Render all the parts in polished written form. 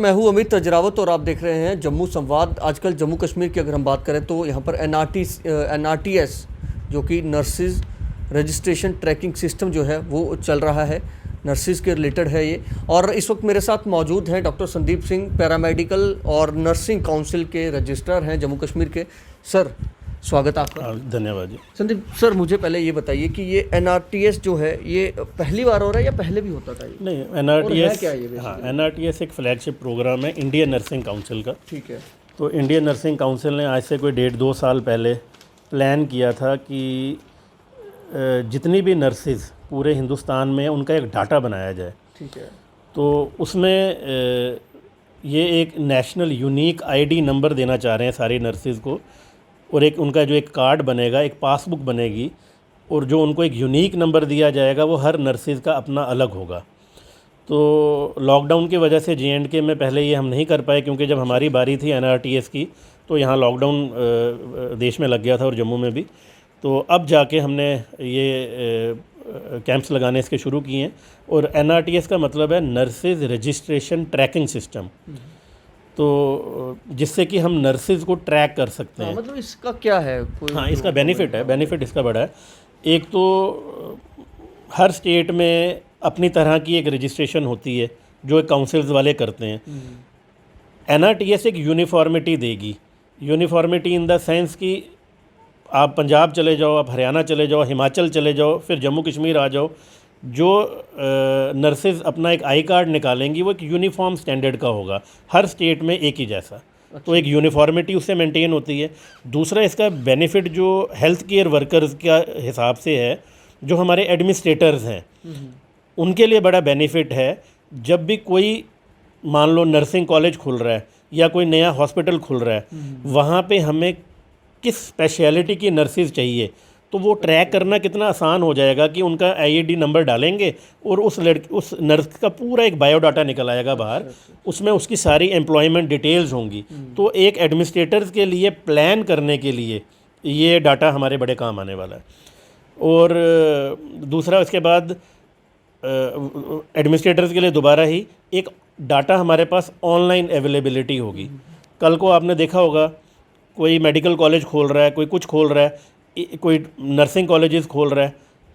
मैं हूं अमित अजरावत और आप देख रहे हैं जम्मू संवाद। आजकल जम्मू कश्मीर की अगर हम बात करें तो यहां पर NRTS जो कि नर्सिस रजिस्ट्रेशन ट्रैकिंग सिस्टम जो है वो चल रहा है, नर्सिस के रिलेटेड है ये। और इस वक्त मेरे साथ मौजूद हैं डॉक्टर संदीप सिंह, पैरामेडिकल और नर्सिंग काउंसिल के रजिस्ट्रार हैं जम्मू कश्मीर के। सर स्वागत आपका। धन्यवाद जी। संदीप सर, मुझे पहले ये बताइए कि ये NRTS जो है ये पहली बार हो रहा है या पहले भी होता था ये? नहीं, NRTS क्या है ये? हाँ, NRTS एक फ्लैगशिप प्रोग्राम है इंडियन नर्सिंग काउंसिल का। ठीक है। तो इंडियन नर्सिंग काउंसिल ने आज से कोई 1.5-2 साल पहले प्लान किया था कि जितनी भी नर्सिस पूरे हिंदुस्तान में उनका एक डाटा बनाया जाए। ठीक है। तो उसमें ये एक नेशनल यूनिक ID नंबर देना चाह रहे हैं सारी नर्सिस को, और एक उनका जो एक कार्ड बनेगा, एक पासबुक बनेगी, और जो उनको एक यूनिक नंबर दिया जाएगा वो हर नर्सिस का अपना अलग होगा। तो लॉकडाउन की वजह से JNK में पहले ये हम नहीं कर पाए, क्योंकि जब हमारी बारी थी NRTS की तो यहाँ लॉकडाउन देश में लग गया था और जम्मू में भी। तो अब जाके हमने ये कैंप्स लगाने इसके शुरू किए हैं। और NRTS का मतलब है नर्सिस रजिस्ट्रेशन ट्रैकिंग सिस्टम, तो जिससे कि हम नर्सिस को ट्रैक कर सकते हैं। मतलब इसका क्या है हाँ, इसका बेनिफिट इसका बड़ा है। एक तो हर स्टेट में अपनी तरह की एक रजिस्ट्रेशन होती है जो एक काउंसिल्स वाले करते हैं। NRTS एक यूनिफॉर्मिटी देगी। यूनिफॉर्मिटी इन द सेंस कि आप पंजाब चले जाओ, आप हरियाणा चले जाओ, हिमाचल चले जाओ, फिर जम्मू कश्मीर आ जाओ, जो नर्सेज अपना एक आई कार्ड निकालेंगी वो एक यूनिफॉर्म स्टैंडर्ड का होगा, हर स्टेट में एक ही जैसा। तो एक यूनिफॉर्मिटी उससे मेंटेन होती है। दूसरा, इसका बेनिफिट जो हेल्थ केयर वर्कर्स का हिसाब से है, जो हमारे एडमिनिस्ट्रेटर्स हैं उनके लिए बड़ा बेनिफिट है। जब भी कोई मान लो नर्सिंग कॉलेज खुल रहा है या कोई नया हॉस्पिटल खुल रहा है, वहाँ पे हमें किस स्पेशलिटी की नर्सिस चाहिए, तो वो ट्रैक करना कितना आसान हो जाएगा कि उनका IID नंबर डालेंगे और उस नर्स का पूरा एक बायोडाटा निकल आएगा बाहर। उसमें उसकी सारी एम्प्लॉयमेंट डिटेल्स होंगी। तो एक एडमिनिस्ट्रेटर्स के लिए प्लान करने के लिए ये डाटा हमारे बड़े काम आने वाला है। और दूसरा, इसके बाद एडमिनिस्ट्रेटर्स के लिए दोबारा ही एक डाटा हमारे पास ऑनलाइन अवेलेबिलिटी होगी। कल को आपने देखा होगा कोई मेडिकल कॉलेज खोल रहा है, कोई कुछ खोल रहा है, कोई नर्सिंग कॉलेजेस खोल रहा है,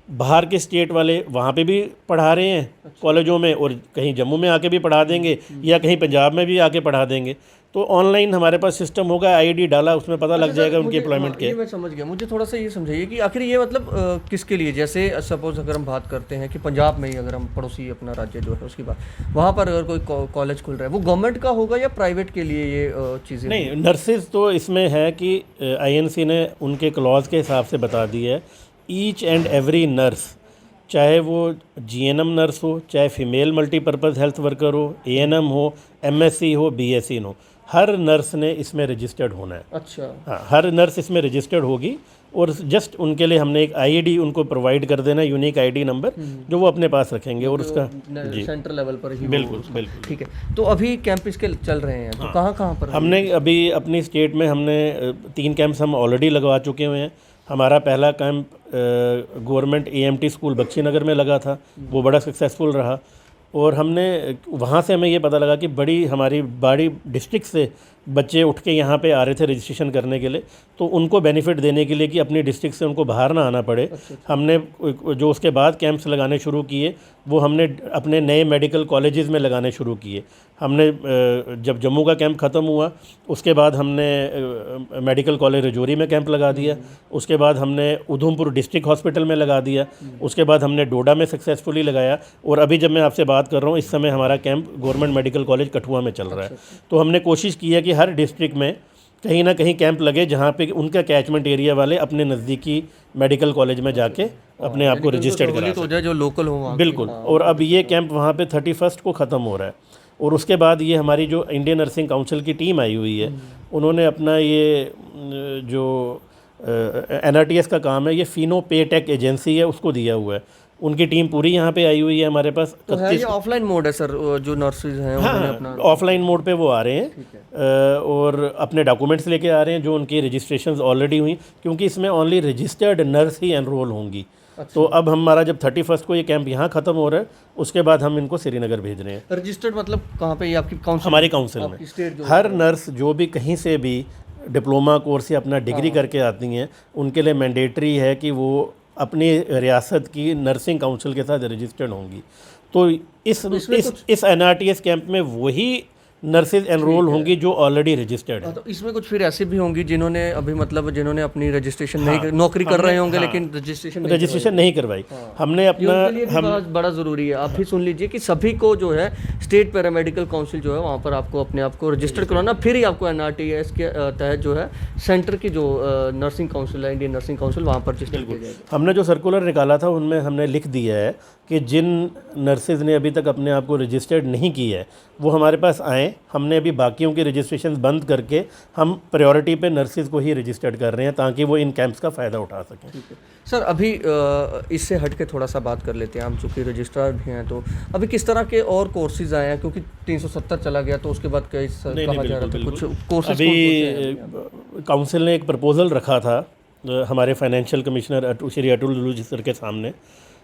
बाहर के स्टेट वाले वहाँ पे भी पढ़ा रहे हैं कॉलेजों में, और कहीं जम्मू में आके भी पढ़ा देंगे या कहीं पंजाब में भी आके पढ़ा देंगे। तो ऑनलाइन हमारे पास सिस्टम होगा, IID डाला, उसमें पता लग जाएगा उनकी एम्प्लॉयमेंट के। मैं समझ गया। मुझे थोड़ा सा ये समझाइए कि आखिर ये मतलब किसके लिए, जैसे सपोज अगर हम बात करते हैं कि पंजाब में ही अगर हम पड़ोसी अपना राज्य जो है उसकी बात, वहाँ पर अगर कोई कॉलेज खुल रहा है, वो गवर्नमेंट का होगा या प्राइवेट के लिए ये चीज़ें? नहीं, नर्सिस तो इसमें है कि INC ने उनके क्लॉज के हिसाब से बता दी है, ईच एंड एवरी नर्स, चाहे वो GNM नर्स हो, चाहे फीमेल मल्टीपर्पज़ हेल्थ वर्कर हो, ANM हो, MSc हो, BSc हो, हर नर्स ने इसमें रजिस्टर्ड होना है। अच्छा। हाँ, हर नर्स इसमें रजिस्टर्ड होगी, और जस्ट उनके लिए हमने एक IID उनको प्रोवाइड कर देना, यूनिक ID नंबर जो वो अपने पास रखेंगे, और उसका जी सेंटर लेवल पर ही। बिल्कुल। ठीक है। तो अभी कैंप इसके चल रहे हैं, तो कहाँ पर? हमने अभी अपनी स्टेट में हमने 3 कैंप्स हम ऑलरेडी लगवा चुके हुए हैं। हमारा पहला camp government AMT school Bakshi Nagar में लगा था, वो बड़ा सक्सेसफुल रहा। और हमने वहाँ से हमें ये पता लगा कि बड़ी डिस्ट्रिक्ट से बच्चे उठ के यहाँ पे आ रहे थे रजिस्ट्रेशन करने के लिए, तो उनको बेनिफिट देने के लिए कि अपनी डिस्ट्रिक्ट से उनको बाहर ना आना पड़े। हमने जो उसके बाद कैंप्स लगाने शुरू किए वो हमने अपने नए मेडिकल कॉलेजेस में लगाने शुरू किए। हमने जब जम्मू का कैंप ख़त्म हुआ उसके बाद हमने मेडिकल कॉलेज रजौरी में कैंप लगा दिया, उसके बाद हमने उधमपुर डिस्ट्रिक्ट हॉस्पिटल में लगा दिया, उसके बाद हमने डोडा में सक्सेसफुली लगाया, और अभी जब मैं आपसे बात कर रहा हूँ इस समय हमारा camp government medical college Kathua में चल रहा है। तो हमने कोशिश की है कि हर डिस्ट्रिक्ट में कहीं ना कहीं कैंप लगे जहाँ पे उनका कैचमेंट एरिया वाले अपने नज़दीकी मेडिकल कॉलेज में जाके अपने आप को रजिस्टर्ड करा सकें, जो लोकल हो। बिल्कुल। और अब ये कैंप वहाँ पे 31 को ख़त्म हो रहा है, और उसके बाद ये हमारी जो इंडियन नर्सिंग काउंसिल की टीम आई हुई है, उन्होंने अपना ये जो NRTS का काम है, ये फिनो पे टेक एजेंसी है, उसको दिया हुआ है। उनकी टीम पूरी यहाँ पे आई हुई है हमारे पास। तो है ये ऑफलाइन मोड है सर, जो नर्सेज हैं उन्होंने अपना ऑफलाइन मोड पे वो आ रहे हैं, और अपने डॉक्यूमेंट्स लेके आ रहे हैं जो उनकी रजिस्ट्रेशंस ऑलरेडी हुई, क्योंकि इसमें ओनली रजिस्टर्ड नर्स ही एनरोल होंगी। तो अब हमारा जब 31 को ये कैंप यहाँ ख़त्म हो रहा है, उसके बाद हम इनको श्रीनगर भेज रहे हैं। रजिस्टर्ड मतलब कहाँ पे, ये आपकी काउंसिल, हमारी काउंसिल में स्टेट जो हर नर्स जो भी कहीं से भी डिप्लोमा कोर्स या अपना डिग्री करके आती हैं, उनके लिए मैंडेटरी है कि वो अपनी रियासत की नर्सिंग काउंसिल के साथ रजिस्टर्ड होंगी। तो इस NRTS कैंप में वही नर्सेज एनरोल होंगी जो ऑलरेडी रजिस्टर्ड है। तो इसमें कुछ फिर ऐसे भी होंगी जिन्होंने अभी मतलब जिन्होंने अपनी रजिस्ट्रेशन नहीं नौकरी कर रहे होंगे लेकिन रजिस्ट्रेशन नहीं करवाई। हमने अपना बड़ा ज़रूरी है, आप भी सुन लीजिए कि सभी को जो है स्टेट पैरामेडिकल काउंसिल जो है वहाँ पर आपको अपने आप को रजिस्टर करवाना, फिर ही आपको NRTS के तहत जो है सेंटर की जो नर्सिंग काउंसिल है, इंडियन नर्सिंग काउंसिल, वहाँ पर रजिस्टर किया जाएगा। हमने जो सर्कुलर निकाला था उनमें हमने लिख दिया है कि जिन नर्सेज ने अभी तक अपने आप को रजिस्टर्ड नहीं की है वो हमारे पास आएँ। हमने अभी बाकियों की रजिस्ट्रेशन बंद करके हम प्रायोरिटी पे नर्सेज को ही रजिस्टर्ड कर रहे हैं ताकि वो इन कैंप्स का फ़ायदा उठा सकें। सर अभी इससे हट के थोड़ा सा बात कर लेते हैं, हम चूँकि रजिस्ट्रार भी हैं तो अभी किस तरह के और कोर्सेज आए हैं, क्योंकि 370 चला गया तो उसके बाद कई कहा जा रहा था कुछ कोर्सेज। अभी काउंसिल ने एक प्रपोज़ल रखा था हमारे financial commissioner Shri Atul Lulu sir के सामने,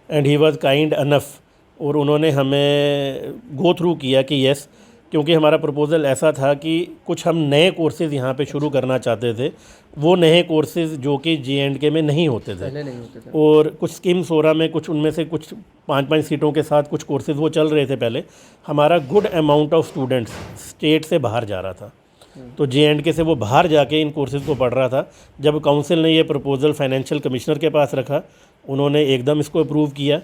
and he was kind enough, और उन्होंने हमें गो थ्रू किया कि यस, क्योंकि हमारा प्रपोज़ल ऐसा था कि कुछ हम नए कोर्सेज़ यहाँ पे शुरू करना चाहते थे, वो नए कोर्सेज़ जो कि J&K में नहीं होते थे, और कुछ स्कीम सोरा में कुछ उनमें से कुछ 5-5 सीटों के साथ कुछ कोर्सेज़ वो चल रहे थे पहले। हमारा good amount of students state से बाहर जा रहा था, तो J&K से वो बाहर जाके इन कोर्सेज़ को पढ़ रहा था। जब काउंसिल ने ये प्रपोज़ल फाइनेंशियल कमिश्नर के पास रखा, उन्होंने एकदम इसको अप्रूव किया।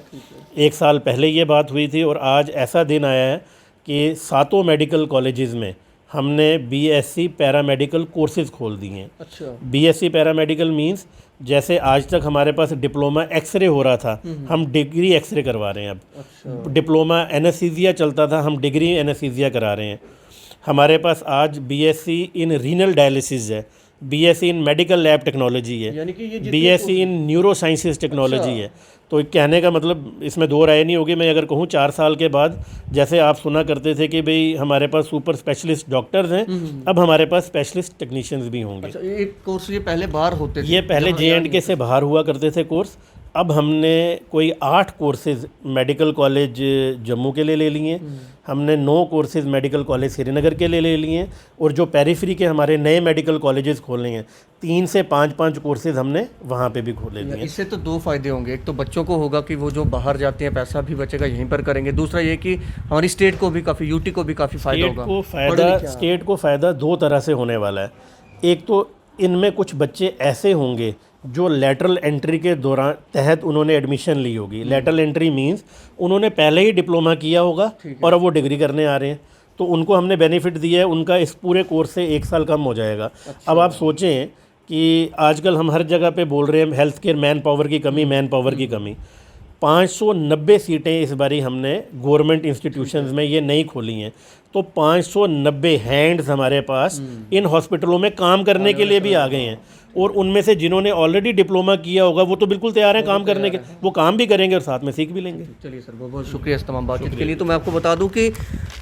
1 साल पहले ये बात हुई थी और आज ऐसा दिन आया है कि 7 मेडिकल कॉलेजेस में हमने BSc पैरामेडिकल कोर्सेज़ खोल दिए हैं। अच्छा। BSc पैरामेडिकल मींस जैसे आज तक हमारे पास डिप्लोमा एक्सरे हो रहा था, हम डिग्री एक्सरे करवा रहे हैं अब। अच्छा। डिप्लोमा एनेस्थीसिया चलता था, हम डिग्री एनेस्थीसिया करा रहे हैं। हमारे पास आज BSc इन रीनल डायलिसिस है, BSc इन मेडिकल लैब टेक्नोलॉजी है, यानी कि ये BSc इन न्यूरो साइंसेज टेक्नोलॉजी है। तो कहने का मतलब इसमें 2 राय नहीं होगी। मैं अगर कहूँ 4 साल के बाद, जैसे आप सुना करते थे कि भाई हमारे पास सुपर स्पेशलिस्ट डॉक्टर्स हैं, अब हमारे पास स्पेशलिस्ट टेक्नीशियंस भी होंगे। अच्छा, ये कोर्स ये पहले बाहर होते थे, ये पहले J&K से बाहर हुआ करते थे कोर्स। अब हमने कोई 8 कोर्सेज़ मेडिकल कॉलेज जम्मू के लिए ले लिए, हमने 9 कोर्सेज़ मेडिकल कॉलेज श्रीनगर के लिए ले लिए, और जो पेरिफेरी के हमारे नए मेडिकल कॉलेजेस खोले हैं 3 से 5 कोर्सेज़ हमने वहाँ पे भी खोले लिए। इससे तो 2 फायदे होंगे, एक तो बच्चों को होगा कि वो जो बाहर जाते हैं पैसा भी बचेगा, यहीं पर करेंगे। दूसरा ये कि हमारी स्टेट को भी काफ़ी, UT को भी काफ़ी फ़ायदा होगा। स्टेट को फ़ायदा 2 तरह से होने वाला है। एक तो इनमें कुछ बच्चे ऐसे होंगे जो लेटरल एंट्री के दौरान तहत उन्होंने एडमिशन ली होगी। लेटरल एंट्री मींस उन्होंने पहले ही डिप्लोमा किया होगा और अब वो डिग्री करने आ रहे हैं, तो उनको हमने बेनिफिट दिया है, उनका इस पूरे कोर्स से 1 साल कम हो जाएगा। अब आप सोचें कि आजकल हम हर जगह पे बोल रहे हैं हेल्थ केयर मैन पावर की कमी, 590 सीटें इस बारी हमने गवर्नमेंट इंस्टीट्यूशंस में ये नई खोली हैं, तो 590 हैंड्स हमारे पास इन हॉस्पिटलों में काम करने के लिए भी आ गए हैं। और उनमें से जिन्होंने ऑलरेडी डिप्लोमा किया होगा वो तो बिल्कुल तैयार हैं काम करने के, वो काम भी करेंगे और साथ में सीख भी लेंगे। चलिए सर, बहुत बहुत शुक्रिया इस तमाम बातचीत के लिए। तो मैं आपको बता दूं कि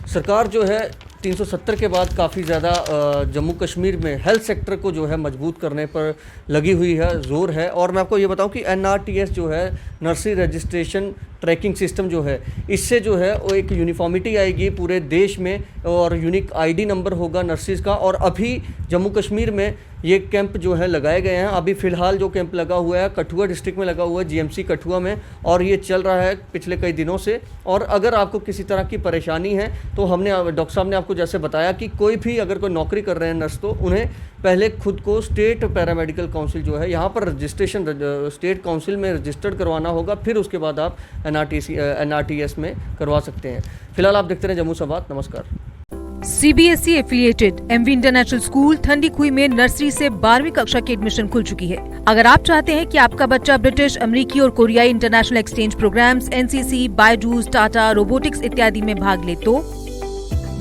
सरकार जो है 370 के बाद काफ़ी ज़्यादा जम्मू कश्मीर में हेल्थ सेक्टर को जो है मजबूत करने पर लगी हुई है, जोर है। और मैं आपको ये बताऊं कि NRTS जो है नर्सिंग रजिस्ट्रेशन ट्रैकिंग सिस्टम जो है, इससे जो है वो एक यूनिफॉर्मिटी आएगी पूरे देश में, और यूनिक ID नंबर होगा नर्सिस का। और अभी जम्मू कश्मीर में ये कैंप जो है लगाए गए हैं। अभी फ़िलहाल जो कैंप लगा हुआ है कठुआ डिस्ट्रिक्ट में लगा हुआ है, GMC कठुआ में, और ये चल रहा है पिछले कई दिनों से। और अगर आपको किसी तरह की परेशानी है तो हमने, डॉक्टर साहब ने आपको जैसे बताया कि कोई भी अगर कोई नौकरी कर रहे हैं नर्स, तो उन्हें पहले खुद को स्टेट पैरामेडिकल काउंसिल जो है यहाँ पर रजिस्ट्रेशन स्टेट काउंसिल में रजिस्टर्ड करवाना होगा, फिर उसके बाद आप NRTS में करवा सकते हैं। फिलहाल आप देखते रहे जम्मू संवाद। नमस्कार। CBSE affiliated MV international school ठंडी खुई में नर्सरी से 12वीं कक्षा की एडमिशन खुल चुकी है। अगर आप चाहते हैं कि आपका बच्चा ब्रिटिश, अमेरिकी और कोरियाई international exchange programmes, NCC, Byju's, Tata, robotics इत्यादि में भाग ले तो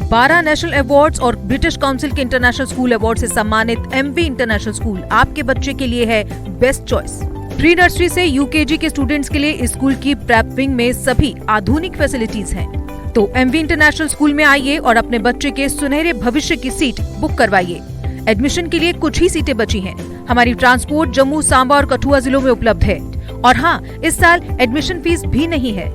12 नेशनल अवार्ड्स और ब्रिटिश काउंसिल के इंटरनेशनल स्कूल अवार्ड से सम्मानित MV इंटरनेशनल स्कूल आपके बच्चे के लिए है बेस्ट चॉइस। प्री नर्सरी से UKG के स्टूडेंट्स के लिए इस स्कूल की प्रेप विंग में सभी आधुनिक फैसिलिटीज हैं। तो MV इंटरनेशनल स्कूल में आइए और अपने बच्चे के सुनहरे भविष्य की सीट बुक करवाइए। एडमिशन के लिए कुछ ही सीटें बची हैं। हमारी ट्रांसपोर्ट जम्मू, सांबा और कठुआ जिलों में उपलब्ध है और हाँ, इस साल एडमिशन फीस भी नहीं है।